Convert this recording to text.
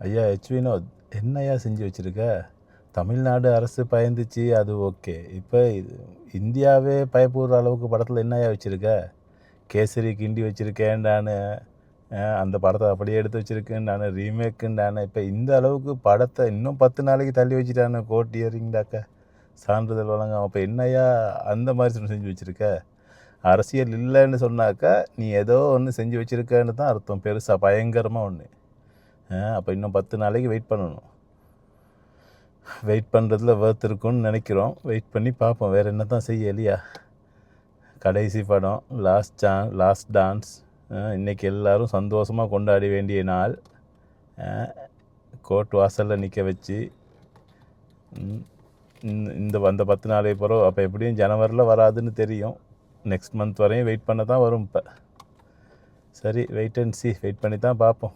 ஐயா ஹெச் வினோத், என்னையா செஞ்சு வச்சுருக்க? தமிழ்நாடு அரசு பயந்துச்சு, அது ஓகே. இப்போ இந்தியாவே பயப்படுற அளவுக்கு படத்தில் என்னையா வச்சுருக்க? கேசரி கிண்டி வச்சுருக்கேன்டான்னு, அந்த படத்தை அப்படியே எடுத்து வச்சுருக்கேன்டானு, ரீமேக்குன்டானு. இப்போ இந்த அளவுக்கு படத்தை இன்னும் 10 நாளைக்கு தள்ளி வச்சுட்டானு, கோர்ட் இயரிங்டாக்க சான்றிதழ் வழங்காமல். அப்போ என்னையா அந்த மாதிரி செஞ்சு வச்சுருக்க? அரசியல் இல்லைன்னு சொன்னாக்கா நீ ஏதோ ஒன்று செஞ்சு வச்சுருக்கேன்னு தான் அர்த்தம், பெருசாக பயங்கரமாக ஒன்று. அப்போ இன்னும் 10 நாளைக்கு வெயிட் பண்ணணும். வெயிட் பண்ணுறதுல வேர்த் இருக்குன்னு நினைக்கிறோம். வெயிட் பண்ணி பார்ப்போம். வேறு என்ன தான் செய்ய இல்லையா? கடைசி படம், லாஸ்ட் டான்ஸ். இன்றைக்கி எல்லோரும் சந்தோஷமாக கொண்டாட வேண்டிய நாள். கோர்ட் வாசலில் நிற்க வச்சு அந்த 10 நாளைக்கு பிறகு, அப்போ எப்படியும் ஜனவரியில் வராதுன்னு தெரியும். நெக்ஸ்ட் மந்த் வரையும் வெயிட் பண்ண தான் வரும். இப்போ சரி, வெயிட் அண்ட் சி, வெயிட் பண்ணி தான் பார்ப்போம்.